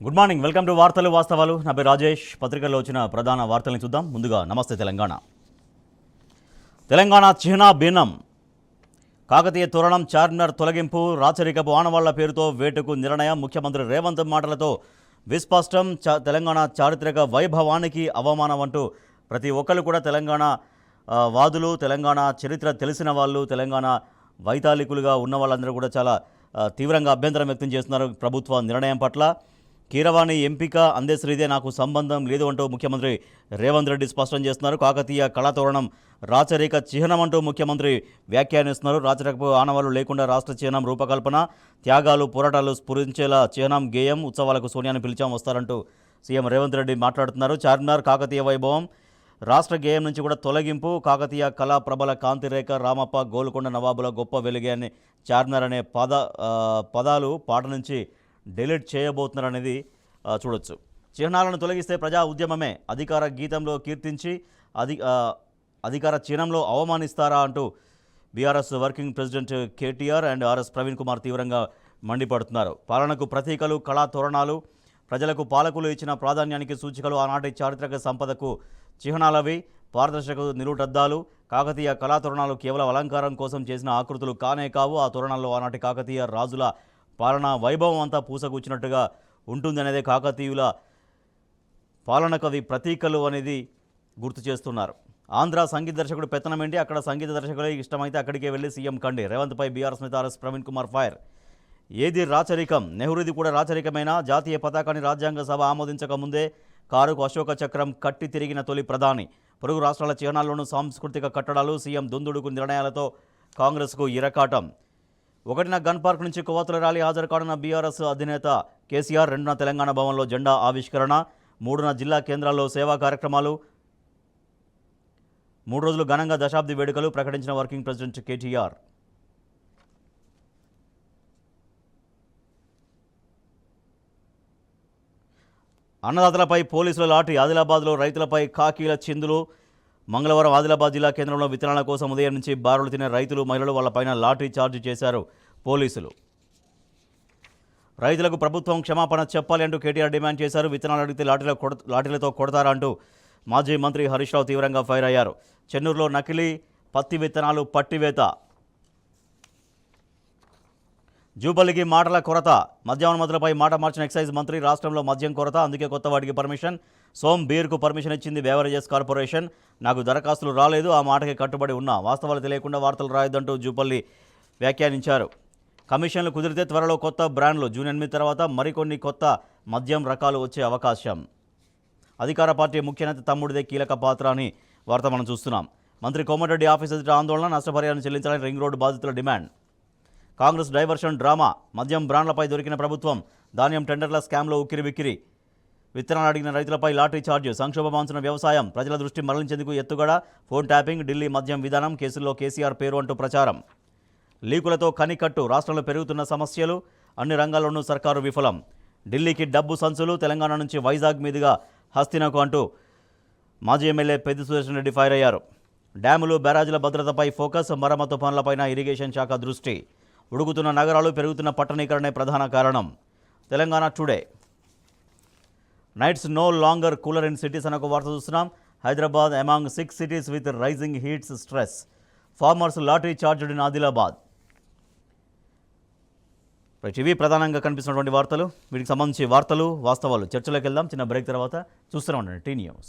Good morning, welcome to వార్తలు వాస్తవాలు. నా పేరు రాజేష్. పత్రికల్లో వచ్చిన ప్రధాన వార్తలను చూద్దాం. ముందుగా నమస్తే తెలంగాణ. తెలంగాణ చిహ్న భిన్నం. కాకతీయ తోరణం చార్మినార్ తొలగింపు, రాచరికపు ఆనవాళ్ల పేరుతో వేటుకు నిర్ణయం. ముఖ్యమంత్రి రేవంత్ మాటలతో విస్పష్టం. తెలంగాణ చారిత్రక వైభవానికి అవమానం అంటూ ప్రతి ఒక్కరు కూడా తెలంగాణ వాదులు, తెలంగాణ చరిత్ర తెలిసిన వాళ్ళు, తెలంగాణ వైతాళికులుగా ఉన్న వాళ్ళందరూ కూడా చాలా తీవ్రంగా అభ్యంతరం వ్యక్తం చేస్తున్నారు ప్రభుత్వ నిర్ణయం పట్ల. కీరవాణి ఎంపిక అందెశ్రీదే, నాకు సంబంధం లేదు అంటూ ముఖ్యమంత్రి రేవంత్ రెడ్డి స్పష్టం చేస్తున్నారు. కాకతీయ కళాతోరణం రాచరిక చిహ్నం అంటూ ముఖ్యమంత్రి వ్యాఖ్యానిస్తున్నారు. రాచరికపు ఆనవాళ్లు లేకుండా రాష్ట్ర చిహ్నం రూపకల్పన, త్యాగాలు పోరాటాలు స్ఫురించేలా చిహ్నం గేయం, ఉత్సవాలకు సోనియాను పిలిచాం వస్తారంటూ సీఎం రేవంత్ రెడ్డి మాట్లాడుతున్నారు. చార్మినార్ కాకతీయ వైభవం, రాష్ట్ర గేయం నుంచి కూడా తొలగింపు, కాకతీయ కళా ప్రబల కాంతిరేఖ, రామప్ప, గోల్కొండ నవాబుల గొప్ప వెలుగే అని చార్మినార్ అనే పదాలు పాట నుంచి డిలీట్ చేయబోతున్నారనేది చూడొచ్చు. చిహ్నాలను తొలగిస్తే ప్రజా ఉద్యమమే, అధికార గీతంలో కీర్తించి అధికార చిహ్నంలో అవమానిస్తారా అంటూ BRS working president KTR and RS Praveen Kumar తీవ్రంగా మండిపడుతున్నారు. పాలనకు ప్రతీకలు కళా తోరణాలు, ప్రజలకు పాలకులు ఇచ్చిన ప్రాధాన్యానికి సూచికలు, ఆనాటి చారిత్రక సంపదకు చిహ్నాలవి, పారదర్శక నిలుటద్దాలు. కాకతీయ కళాతోరణాలు కేవలం అలంకారం కోసం చేసిన ఆకృతులు కానే కావు. ఆ తోరణాల్లో ఆనాటి కాకతీయ రాజుల పాలనా వైభవం అంతా పూసకూర్చినట్టుగా ఉంటుంది అనేది కాకతీయుల పాలనకవి ప్రతీకలు అనేది గుర్తు చేస్తున్నారు. ఆంధ్ర సంగీత దర్శకుడు పెత్తనమేంటి, అక్కడ సంగీత దర్శకులే ఇష్టమైతే అక్కడికే వెళ్ళి సీఎం కండి. రేవంత్పై బీఆర్ఎస్ నేత ఆర్ఎస్ ప్రవీణ్ కుమార్ ఫైర్. ఏది రాచరికం, నెహ్రూది కూడా రాచరికమైన. జాతీయ పతాకాన్ని రాజ్యాంగ సభ ఆమోదించక ముందే కారుకు అశోక చక్రం కట్టి తిరిగిన తొలి ప్రధాని. పొరుగు రాష్ట్రాల చిహ్నాల్లోనూ సాంస్కృతిక కట్టడాలు. సీఎం దుందుడుకు నిర్ణయాలతో కాంగ్రెస్కు ఇరకాటం. 1న గన్ పార్క్ నుంచి కొవ్వొత్తుల ర్యాలీ హాజరు కానున్న బీఆర్ఎస్ అధినేత కేసీఆర్. 2న తెలంగాణ భవన్లో జెండా ఆవిష్కరణ. 3న జిల్లా కేంద్రాల్లో సేవా కార్యక్రమాలు. 3 రోజులు ఘనంగా దశాబ్ది వేడుకలు ప్రకటించిన వర్కింగ్ ప్రెసిడెంట్ కేటీఆర్. అన్నదాతలపై పోలీసుల లాఠీ, ఆదిలాబాద్లో రైతులపై ఖాకీల చిందులు. మంగళవారం ఆదిలాబాద్ జిల్లా కేంద్రంలో విత్తనాల కోసం ఉదయం నుంచి బారులు తినే రైతులు, మహిళలు, వాళ్ళపైన లాఠీ చార్జ్ చేశారు పోలీసులు. రైతులకు ప్రభుత్వం క్షమాపణ చెప్పాలి అంటూ కేటీఆర్ డిమాండ్ చేశారు. విత్తనాలు అడిగితే లాఠీలతో కొడతారా అంటూ మాజీ మంత్రి హరీష్ రావు తీవ్రంగా ఫైర్ అయ్యారు. చెన్నూరులో నకిలీ పత్తి విత్తనాలు పట్టివేత. జూపల్లికి మాటల కొరత, మద్యానుమతులపై మాట మార్చిన ఎక్సైజ్ మంత్రి. రాష్ట్రంలో మద్యం కొరత, అందుకే కొత్త వాటికి పర్మిషన్. సోమ్ బీర్కు పర్మిషన్ ఇచ్చింది బేవరేజెస్ కార్పొరేషన్. నాకు దరఖాస్తులు రాలేదు, ఆ మాటకి కట్టుబడి ఉన్నా. వాస్తవాలు తెలియకుండా వార్తలు రాయొద్దంటూ జూపల్లి వ్యాఖ్యానించారు. కమిషన్లు కుదిరితే త్వరలో కొత్త బ్రాండ్లు. జూన్ 8 తర్వాత మరికొన్ని కొత్త మద్యం రకాలు వచ్చే అవకాశం. అధికార పార్టీ ముఖ్య నేత తమ్ముడిదే కీలక పాత్ర అని వార్త మనం చూస్తున్నాం. మంత్రి కోమటిరెడ్డి ఆఫీస్ ఎదుట ఆందోళన, నష్టపరిహారం చెల్లించాలని రింగ్ రోడ్డు బాధితుల డిమాండ్. కాంగ్రెస్ డైవర్షన్ డ్రామా, మద్యం బ్రాండ్లపై దొరికిన ప్రభుత్వం. ధాన్యం టెండర్ల స్కామ్లో ఉక్కిరిబిక్కిరి. విత్తనాలు అడిగిన రైతులపై లాఠీ చార్జ్. సంక్షోభమాంచిన వ్యవసాయం, ప్రజల దృష్టి మరలించేందుకు ఎత్తుగడ. ఫోన్ ట్యాపింగ్, ఢిల్లీ మద్యం విధానం, కేసుల్లో కేసీఆర్ పేరు అంటూ ప్రచారం. లీకులతో కనికట్టు, రాష్ట్రంలో పెరుగుతున్న సమస్యలు, అన్ని రంగాల్లోనూ సర్కారు విఫలం. ఢిల్లీకి డబ్బు సంచులు, తెలంగాణ నుంచి వైజాగ్ మీదుగా హస్తినకు అంటూ మాజీ ఎమ్మెల్యే పెద్ది సుదర్శన్ రెడ్డి ఫైర్ అయ్యారు. డ్యాములు, బ్యారాజీల భద్రతపై ఫోకస్, మరమ్మతు పనులపైన ఇరిగేషన్ శాఖ దృష్టి. ఉడుకుతున్న నగరాలు, పెరుగుతున్న పట్టణీకరణే ప్రధాన కారణం. Telangana today. Nights no longer cooler in cities అనే ఒక వార్త చూస్తున్నాం. Hyderabad among 6 cities with rising heats stress. Farmers lottery charged in Adilabad. ఇవి ప్రధానంగా కనిపిస్తున్నటువంటి వార్తలు. వీటికి సంబంధించి వార్తలు వాస్తవాలు చర్చలోకి వెళ్దాం. చిన్న బ్రేక్ తర్వాత చూస్తూనే ఉండండి టీ న్యూస్.